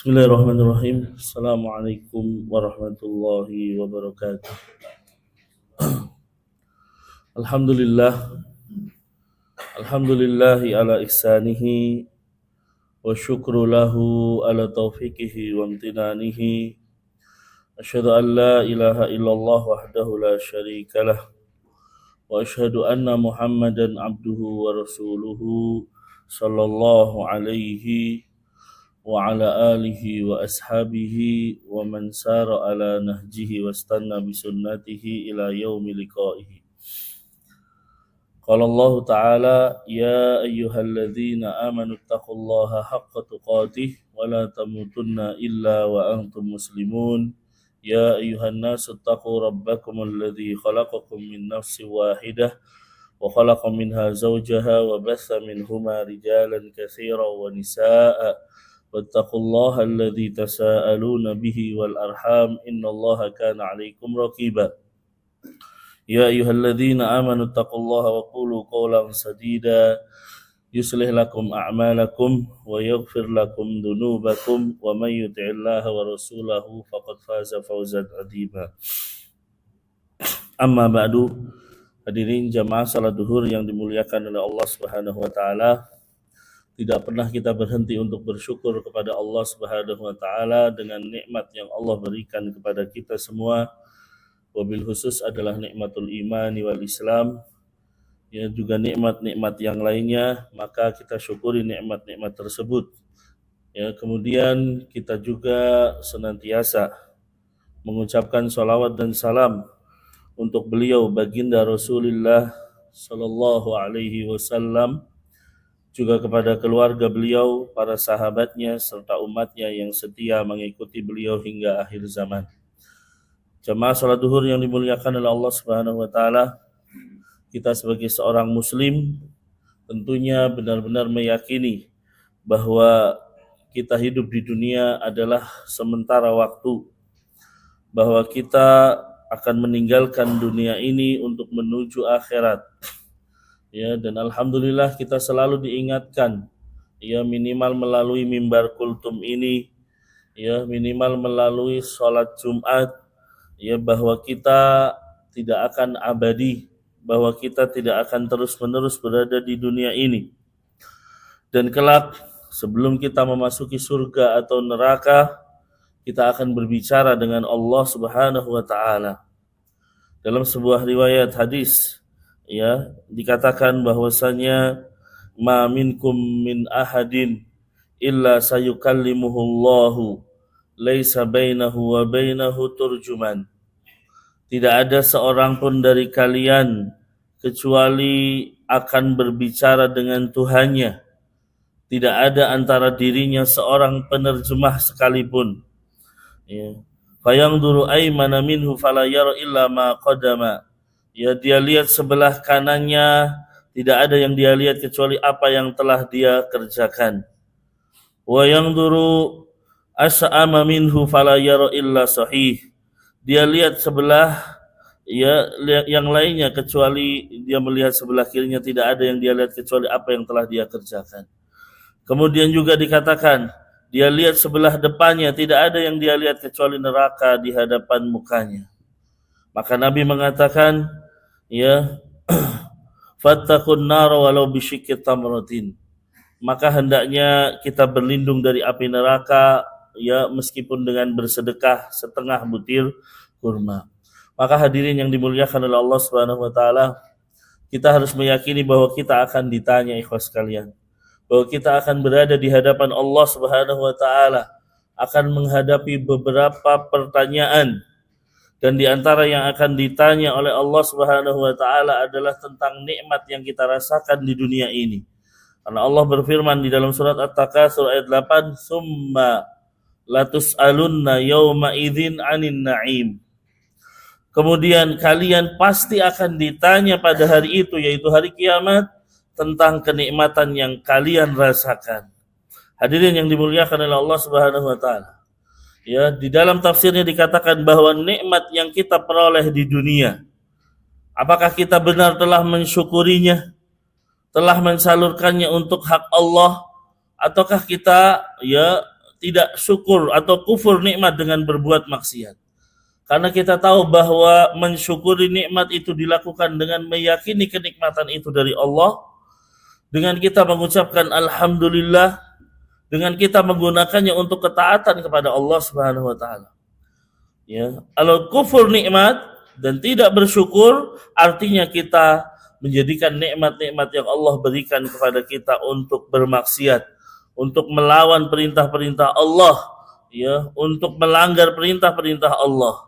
Bismillahirrahmanirrahim. Assalamualaikum warahmatullahi wabarakatuh. Alhamdulillah. Alhamdulillahi ala ihsanihi wa syukru lahu ala taufiqihi wa amtinanihi. Asyhadu an la ilaha illallah wahdahu la syarikalah wa asyhadu anna Muhammadan abduhu wa rasuluhu sallallahu alaihi wa ala alihi wa ashabihi wa man sara ala nahjihi wa istanna bi sunnatihi ila yaumi liqaihi. Qala Allah Ta'ala ya ayyuhalladzina amanu taqullaha haqqa tuqatih wa la tamutunna illa wa antum muslimun. Ya ayyuhan nasu taqu rabbakum alladzi khalaqakum min nafsin wahidah wa khalaqa minha zawjaha wa batha minhuma rijalan katsiran wa nisaa'a واتقوا الله الذي تساءلون به والأرحام إن الله كان عليكم رقيبا يا أيها الذين آمنوا اتقوا الله وقولوا قولا سديدا يصلح لكم أعمالكم ويغفر لكم ذنوبكم ومن يطع الله ورسوله فقد فاز فوزا عظيما أما بعد. Hadirin jamaah salat duhur yang dimuliakan oleh Allah Subhanahu wa taala, tidak pernah kita berhenti untuk bersyukur kepada Allah Subhanahu wa taala dengan nikmat yang Allah berikan kepada kita semua. Wabil khusus adalah nikmatul imani wal Islam, ya, juga nikmat-nikmat yang lainnya, maka kita syukuri nikmat-nikmat tersebut. Ya, kemudian kita juga senantiasa mengucapkan salawat dan salam untuk beliau baginda Rasulullah sallallahu alaihi wasallam, juga kepada keluarga beliau, para sahabatnya, serta umatnya yang setia mengikuti beliau hingga akhir zaman. Jamaah salat duhur yang dimuliakan oleh Allah Subhanahu wa taala, kita sebagai seorang muslim tentunya benar-benar meyakini bahwa kita hidup di dunia adalah sementara waktu, bahwa kita akan meninggalkan dunia ini untuk menuju akhirat. Ya, dan alhamdulillah kita selalu diingatkan, ya, minimal melalui mimbar kultum ini, ya, minimal melalui sholat Jumat, ya, bahwa kita tidak akan abadi, bahwa kita tidak akan terus-menerus berada di dunia ini. Dan kelak sebelum kita memasuki surga atau neraka, kita akan berbicara dengan Allah Subhanahu wa taala. Dalam sebuah riwayat hadis, ya, dikatakan bahwasanya ma minkum min ahadin illa sayukallimuhullahu laisa bainahu wa bainahu turjuman. Tidak ada seorang pun dari kalian kecuali akan berbicara dengan Tuhannya. Tidak ada antara dirinya seorang penerjemah sekalipun. Ya. Fayangduru aymana minhu fala yara illa ma qadama. Ya, dia lihat sebelah kanannya, tidak ada yang dia lihat kecuali apa yang telah dia kerjakan. Wa yangduru as'ama minhu fala yara illa sahih. Dia lihat sebelah, ya, yang lainnya kecuali dia melihat sebelah kirinya, tidak ada yang dia lihat kecuali apa yang telah dia kerjakan. Kemudian juga dikatakan, dia lihat sebelah depannya, tidak ada yang dia lihat kecuali neraka di hadapan mukanya. Maka Nabi mengatakan, ya, fattaqun nar walau bisyikki tamratin. Maka hendaknya kita berlindung dari api neraka, ya, meskipun dengan bersedekah setengah butir kurma. Maka hadirin yang dimuliakan oleh Allah Subhanahu wa taala, kita harus meyakini bahwa kita akan ditanya, ikhwas sekalian, bahwa kita akan berada di hadapan Allah Subhanahu wa taala, akan menghadapi beberapa pertanyaan. Dan di antara yang akan ditanya oleh Allah Subhanahu wa taala adalah tentang nikmat yang kita rasakan di dunia ini. Karena Allah berfirman di dalam surat At-Takatsur ayat 8, "Tsumma latus'alunna yauma idzin 'anin na'im." Kemudian kalian pasti akan ditanya pada hari itu, yaitu hari kiamat, tentang kenikmatan yang kalian rasakan. Hadirin yang dimuliakan oleh Allah Subhanahu wa taala. Ya, di dalam tafsirnya dikatakan bahwa nikmat yang kita peroleh di dunia, apakah kita benar telah mensyukurinya, telah mensalurkannya untuk hak Allah, ataukah kita, ya, tidak syukur atau kufur nikmat dengan berbuat maksiat. Karena kita tahu bahwa mensyukuri nikmat itu dilakukan dengan meyakini kenikmatan itu dari Allah, dengan kita mengucapkan alhamdulillah, dengan kita menggunakannya untuk ketaatan kepada Allah Subhanahu wa taala. Ya, kalau kufur nikmat dan tidak bersyukur, artinya kita menjadikan nikmat-nikmat yang Allah berikan kepada kita untuk bermaksiat, untuk melawan perintah-perintah Allah, ya, untuk melanggar perintah-perintah Allah.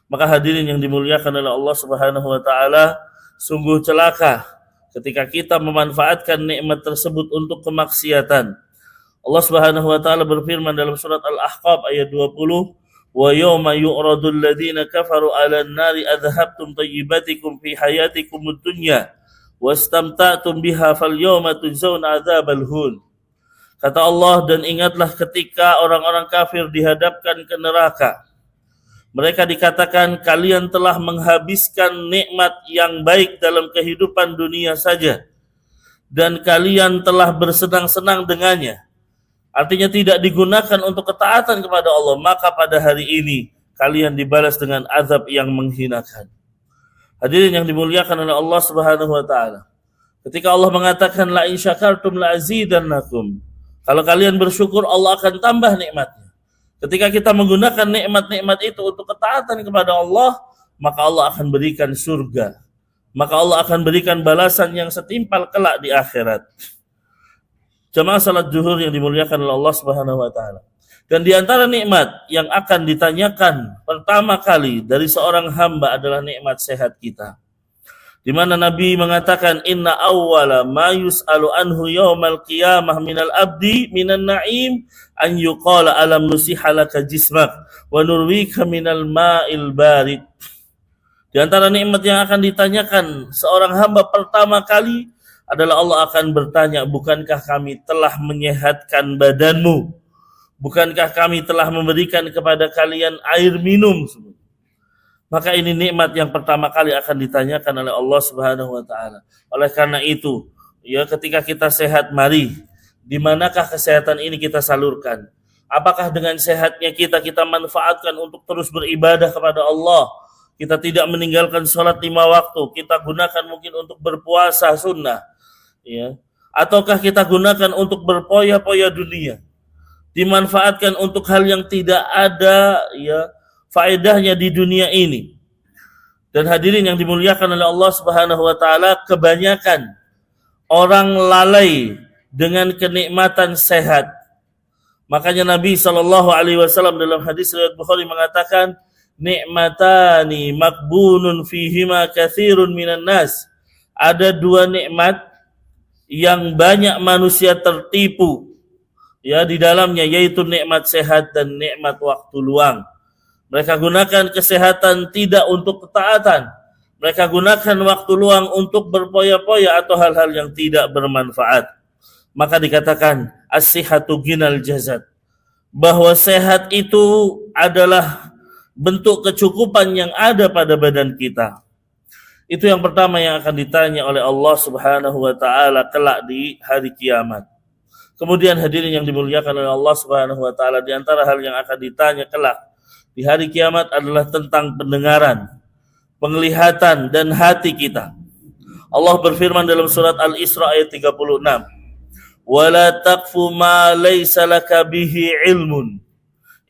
Maka hadirin yang dimuliakan oleh Allah Subhanahu wa taala, sungguh celaka ketika kita memanfaatkan nikmat tersebut untuk kemaksiatan. Allah Subhanahu wa taala berfirman dalam surat Al-Ahqaf ayat 20, "Wa yawma yu'radul ladzina kafaru 'alan nari adhabtum thayyibatikum fi hayatikumud dunya wastamta'tum biha falyawma tujzauna 'adzabal hun." Kata Allah, dan ingatlah ketika orang-orang kafir dihadapkan ke neraka. Mereka dikatakan, kalian telah menghabiskan nikmat yang baik dalam kehidupan dunia saja, dan kalian telah bersenang-senang dengannya. Artinya tidak digunakan untuk ketaatan kepada Allah, maka pada hari ini kalian dibalas dengan azab yang menghinakan. Hadirin yang dimuliakan oleh Allah Subhanahu wa taala. Ketika Allah mengatakan la in syakartum la azidannakum. Kalau kalian bersyukur, Allah akan tambah nikmatnya. Ketika kita menggunakan nikmat-nikmat itu untuk ketaatan kepada Allah, maka Allah akan berikan surga. Maka Allah akan berikan balasan yang setimpal kelak di akhirat. Jamaah salat zuhur yang dimuliakan oleh Allah Subhanahu wa taala. Dan di antara nikmat yang akan ditanyakan pertama kali dari seorang hamba adalah nikmat sehat kita. Di mana Nabi mengatakan inna awwala ma yus'alu anhu yaumal qiyamah minal abdi minan na'im an yuqala alam nusiha laka jismak wa nurwika minal ma'il barid. Di antara nikmat yang akan ditanyakan seorang hamba pertama kali adalah Allah akan bertanya, bukankah kami telah menyehatkan badanmu? Bukankah kami telah memberikan kepada kalian air minum? Maka ini nikmat yang pertama kali akan ditanyakan oleh Allah Subhanahu wa taala. Oleh karena itu, ya, ketika kita sehat, mari di manakah kesehatan ini kita salurkan? Apakah dengan sehatnya kita manfaatkan untuk terus beribadah kepada Allah? Kita tidak meninggalkan sholat 5 waktu, kita gunakan mungkin untuk berpuasa sunnah, ya. Ataukah kita gunakan untuk berpoya-poya dunia? Dimanfaatkan untuk hal yang tidak ada, ya, faedahnya di dunia ini. Dan hadirin yang dimuliakan oleh Allah Subhanahu wa taala, kebanyakan orang lalai dengan kenikmatan sehat. Makanya Nabi sallallahu alaihi wasallam dalam hadis riwayat Bukhari mengatakan, nikmatani makbunun fihima katsirun minan nas. Ada 2 nikmat yang banyak manusia tertipu, ya, di dalamnya, yaitu nikmat sehat dan nikmat waktu luang. Mereka gunakan kesehatan tidak untuk ketaatan. Mereka gunakan waktu luang untuk berpoya-poya atau hal-hal yang tidak bermanfaat. Maka dikatakan as-sihhatu ginal jazad, bahwa sehat itu adalah bentuk kecukupan yang ada pada badan kita. Itu yang pertama yang akan ditanya oleh Allah Subhanahu wa taala kelak di hari kiamat. Kemudian hadirin yang dimuliakan oleh Allah Subhanahu wa taala, di antara hal yang akan ditanya kelak di hari kiamat adalah tentang pendengaran, penglihatan, dan hati kita. Allah berfirman dalam surat Al-Isra ayat 36, "Wala taqfu ma laysa laka bihi ilmun.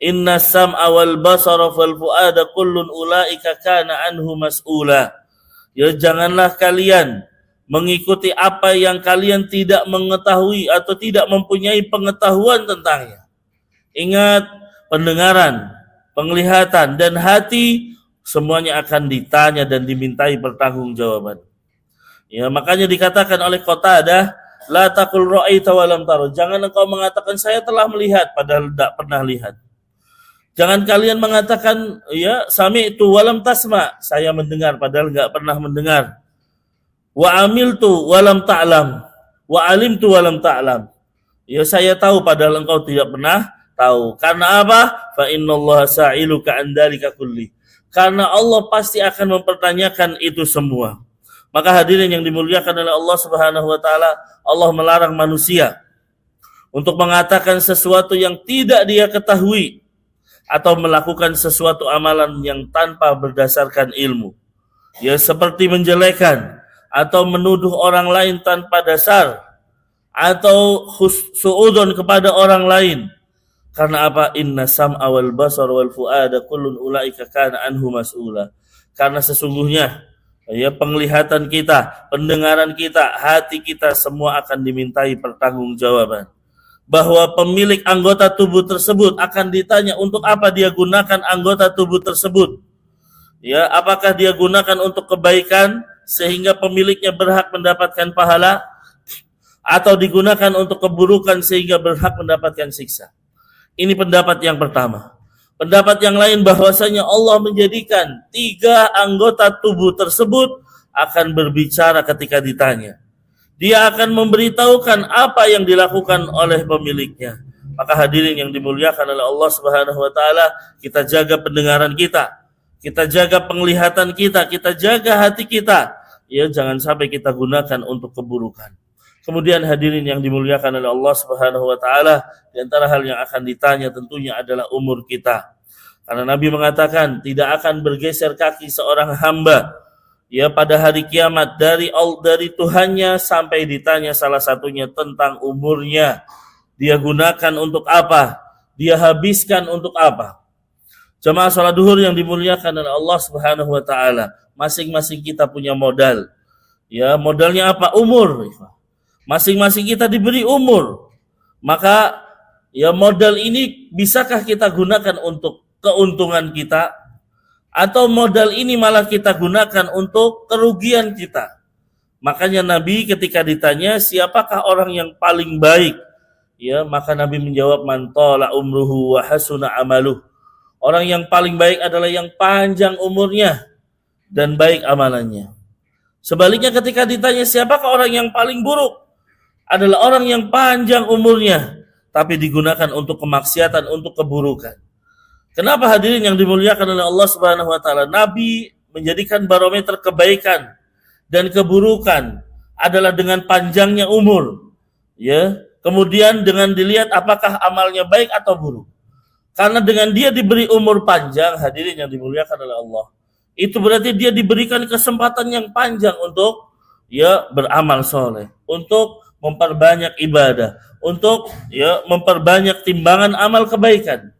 Inna sam'a wal basara wal fu'ada kullun ulaika kana anhu mas'ula." Ya, janganlah kalian mengikuti apa yang kalian tidak mengetahui atau tidak mempunyai pengetahuan tentangnya. Ingat, pendengaran, penglihatan, dan hati semuanya akan ditanya dan dimintai pertanggungjawaban. Ya, makanya dikatakan oleh Qatadah, la taqul ra'aita wa lam tara. Jangan engkau mengatakan saya telah melihat padahal tidak pernah lihat. Jangan kalian mengatakan, ya, sami'tu wa lam tasma. Saya mendengar padahal enggak pernah mendengar. Wa amiltu wa lam ta'lam. Wa alimtu wa lam ta'lam. Ya, saya tahu padahal engkau tidak pernah tahu. Karena apa? Fa innallaha sa'iluka an dzalika kulli. Karena Allah pasti akan mempertanyakan itu semua. Maka hadirin yang dimuliakan oleh Allah Subhanahu wa taala, Allah melarang manusia untuk mengatakan sesuatu yang tidak dia ketahui, atau melakukan sesuatu amalan yang tanpa berdasarkan ilmu. Ya, seperti menjelekan atau menuduh orang lain tanpa dasar, atau suudon kepada orang lain. Karena apa? Inna sam'a wal basar wal fu'ada kullun ulaika kana anhu mas'ula. Karena sesungguhnya ya, penglihatan kita, pendengaran kita, hati kita semua akan dimintai pertanggungjawaban. Bahwa pemilik anggota tubuh tersebut akan ditanya untuk apa dia gunakan anggota tubuh tersebut. Ya, apakah dia gunakan untuk kebaikan sehingga pemiliknya berhak mendapatkan pahala, atau digunakan untuk keburukan sehingga berhak mendapatkan siksa. Ini pendapat yang pertama. Pendapat yang lain bahwasanya Allah menjadikan 3 anggota tubuh tersebut akan berbicara ketika ditanya. Dia akan memberitahukan apa yang dilakukan oleh pemiliknya. Maka hadirin yang dimuliakan oleh Allah Subhanahu wa taala, kita jaga pendengaran kita, kita jaga penglihatan kita, kita jaga hati kita. Ya, jangan sampai kita gunakan untuk keburukan. Kemudian hadirin yang dimuliakan oleh Allah Subhanahu wa taala, di antara hal yang akan ditanya tentunya adalah umur kita. Karena Nabi mengatakan tidak akan bergeser kaki seorang hamba ya pada hari kiamat dari Tuhannya sampai ditanya salah satunya tentang umurnya. Dia gunakan untuk apa? Dia habiskan untuk apa? Jamaah salat duhur yang dimuliakan oleh Allah Subhanahu wa taala, masing-masing kita punya modal. Ya, modalnya apa? Umur. Masing-masing kita diberi umur. Maka ya, modal ini bisakah kita gunakan untuk keuntungan kita, atau modal ini malah kita gunakan untuk kerugian kita? Makanya Nabi ketika ditanya siapakah orang yang paling baik, ya, maka Nabi menjawab man tala umruhu wa hasuna amaluh. Orang yang paling baik adalah yang panjang umurnya dan baik amalannya. Sebaliknya ketika ditanya siapakah orang yang paling buruk, adalah orang yang panjang umurnya tapi digunakan untuk kemaksiatan, untuk keburukan. Kenapa hadirin yang dimuliakan oleh Allah Subhanahu wa taala? Nabi menjadikan barometer kebaikan dan keburukan adalah dengan panjangnya umur. Ya, kemudian dengan dilihat apakah amalnya baik atau buruk. Karena dengan dia diberi umur panjang, hadirin yang dimuliakan oleh Allah, itu berarti dia diberikan kesempatan yang panjang untuk ya beramal soleh, untuk memperbanyak ibadah, untuk ya memperbanyak timbangan amal kebaikan.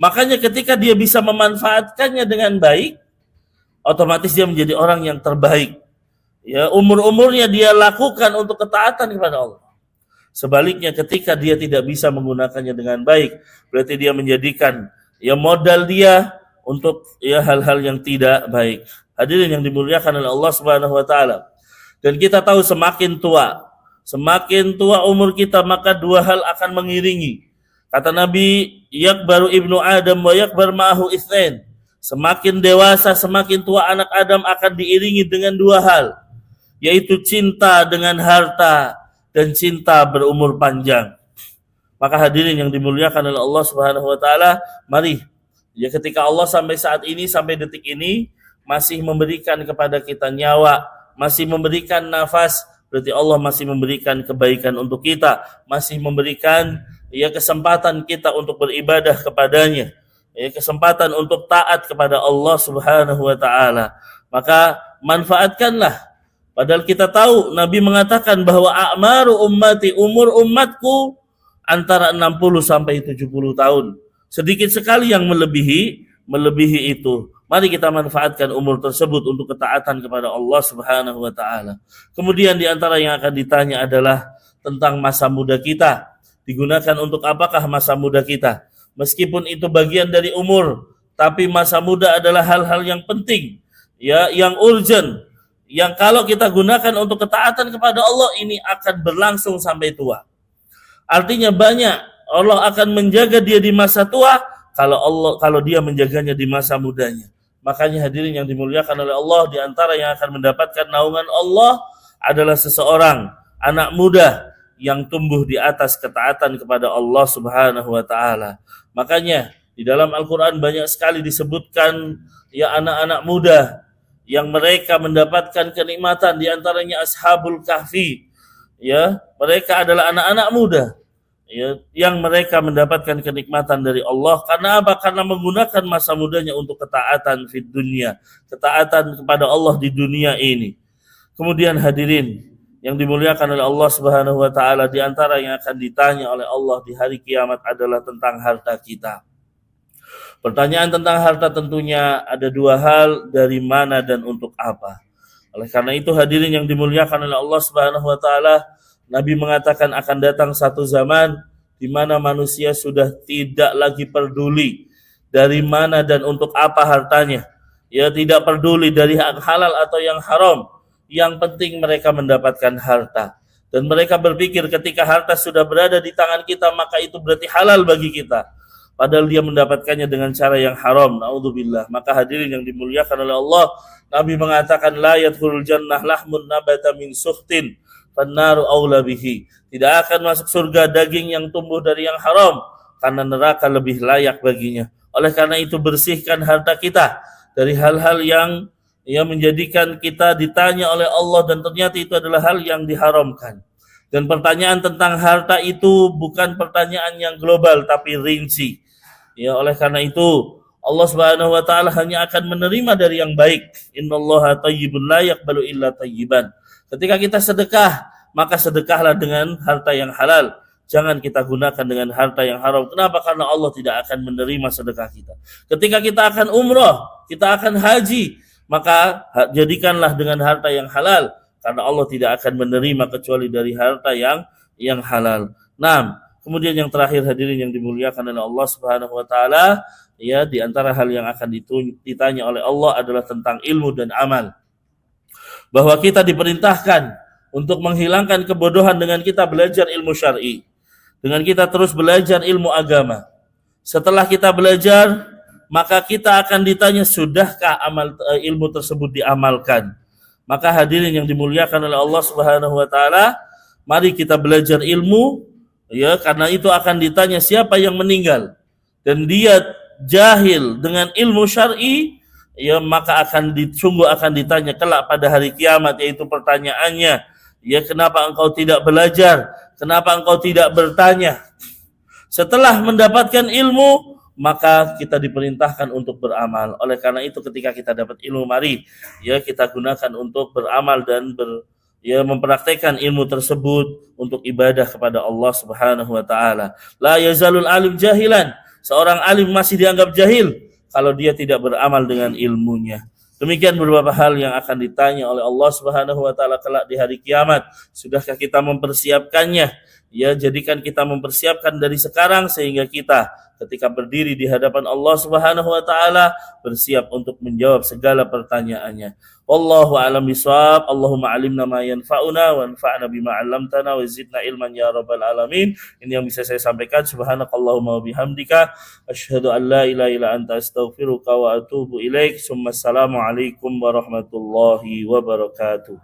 Makanya ketika dia bisa memanfaatkannya dengan baik, otomatis dia menjadi orang yang terbaik. Ya, umur-umurnya dia lakukan untuk ketaatan kepada Allah. Sebaliknya ketika dia tidak bisa menggunakannya dengan baik, berarti dia menjadikan ya modal dia untuk ya hal-hal yang tidak baik. Hadirin yang dimuliakan oleh Allah Subhanahu wa taala. Dan kita tahu semakin tua umur kita, maka 2 hal akan mengiringi. Kata Nabi, yakbaru ibnu Adam wa yakbar ma'ahu itsnain. Semakin dewasa, semakin tua anak Adam akan diiringi dengan 2 hal, yaitu cinta dengan harta dan cinta berumur panjang. Maka hadirin yang dimuliakan oleh Allah Subhanahu wa taala, mari ya ketika Allah sampai saat ini, sampai detik ini masih memberikan kepada kita nyawa, masih memberikan nafas, berarti Allah masih memberikan kebaikan untuk kita, masih memberikan ya kesempatan kita untuk beribadah kepadanya, ya kesempatan untuk taat kepada Allah Subhanahu wa taala. Maka manfaatkanlah. Padahal kita tahu Nabi mengatakan bahwa a'maru ummati, umur umatku antara 60 sampai 70 tahun. Sedikit sekali yang melebihi itu. Mari kita manfaatkan umur tersebut untuk ketaatan kepada Allah Subhanahu wa taala. Kemudian di antara yang akan ditanya adalah tentang masa muda kita. Digunakan untuk apakah masa muda kita? Meskipun itu bagian dari umur, tapi masa muda adalah hal-hal yang penting, ya, yang urgent, yang kalau kita gunakan untuk ketaatan kepada Allah ini akan berlangsung sampai tua. Artinya banyak Allah akan menjaga dia di masa tua kalau dia menjaganya di masa mudanya. Makanya hadirin yang dimuliakan oleh Allah, di antara yang akan mendapatkan naungan Allah adalah seseorang anak muda yang tumbuh di atas ketaatan kepada Allah Subhanahu wa taala. Makanya di dalam Al-Qur'an banyak sekali disebutkan ya anak-anak muda yang mereka mendapatkan kenikmatan, di antaranya Ashabul Kahfi. Ya, mereka adalah anak-anak muda ya, yang mereka mendapatkan kenikmatan dari Allah karena apa? Karena menggunakan masa mudanya untuk ketaatan di dunia, ketaatan kepada Allah di dunia ini. Kemudian hadirin yang dimuliakan oleh Allah Subhanahu wa taala, di antara yang akan ditanya oleh Allah di hari kiamat adalah tentang harta kita. Pertanyaan tentang harta tentunya ada dua hal, dari mana dan untuk apa. Oleh karena itu hadirin yang dimuliakan oleh Allah Subhanahu wa taala, Nabi mengatakan akan datang satu zaman di mana manusia sudah tidak lagi peduli dari mana dan untuk apa hartanya. Ya, tidak peduli dari hak halal atau yang haram. Yang penting mereka mendapatkan harta. Dan mereka berpikir ketika harta sudah berada di tangan kita, maka itu berarti halal bagi kita. Padahal dia mendapatkannya dengan cara yang haram. Naudzubillah. Maka hadirin yang dimuliakan oleh Allah, Nabi mengatakan la yadkhulul jannah lahmun nabata min suhtin fannaru aula bihi. Tidak akan masuk surga daging yang tumbuh dari yang haram, karena neraka lebih layak baginya. Oleh karena itu bersihkan harta kita dari hal-hal yang menjadikan kita ditanya oleh Allah dan ternyata itu adalah hal yang diharamkan. Dan pertanyaan tentang harta itu bukan pertanyaan yang global tapi rinci. Ya, oleh karena itu Allah Subhanahu wa taala hanya akan menerima dari yang baik. Innallaha thayyibun la yaqbalu illa thayyiban. Ketika kita sedekah, maka sedekahlah dengan harta yang halal. Jangan kita gunakan dengan harta yang haram. Kenapa? Karena Allah tidak akan menerima sedekah kita. Ketika kita akan umroh, kita akan haji, maka jadikanlah dengan harta yang halal. Karena Allah tidak akan menerima kecuali dari harta yang halal. Nah, kemudian yang terakhir hadirin yang dimuliakan oleh Allah Subhanahu wa taala, ya, di antara hal yang akan ditanya oleh Allah adalah tentang ilmu dan amal. Bahwa kita diperintahkan untuk menghilangkan kebodohan dengan kita belajar ilmu syar'i. Dengan kita terus belajar ilmu agama. Setelah kita belajar, maka kita akan ditanya sudahkah ilmu tersebut diamalkan. Maka hadirin yang dimuliakan oleh Allah Subhanahu wa taala, mari kita belajar ilmu, ya, karena itu akan ditanya siapa yang meninggal dan dia jahil dengan ilmu syar'i, ya, maka sungguh akan ditanya kelak pada hari kiamat, yaitu pertanyaannya, ya, kenapa engkau tidak belajar? Kenapa engkau tidak bertanya? Setelah mendapatkan ilmu, maka kita diperintahkan untuk beramal. Oleh karena itu ketika kita dapat ilmu, mari, ya, kita gunakan untuk beramal dan mempraktekkan ilmu tersebut untuk ibadah kepada Allah Subhanahu wa taala. La yazalul alim jahilan. Seorang alim masih dianggap jahil kalau dia tidak beramal dengan ilmunya. Demikian beberapa hal yang akan ditanya oleh Allah Subhanahu wa taala kelak di hari kiamat. Sudahkah kita mempersiapkannya? Ya, jadikan kita mempersiapkan dari sekarang sehingga kita ketika berdiri di hadapan Allah Subhanahu wa taala bersiap untuk menjawab segala pertanyaannya. Wallahu a'lam bishawab. Allahumma 'allimna ma yanfa'una wanfa'na bima 'allamtana wa zidna ilman ya rabbal alamin. Ini yang bisa saya sampaikan. Subhanakallahumma wa bihamdika asyhadu an la ilaha illa anta astaghfiruka wa atubu ilaik. Assalamu alaikum warahmatullahi wabarakatuh.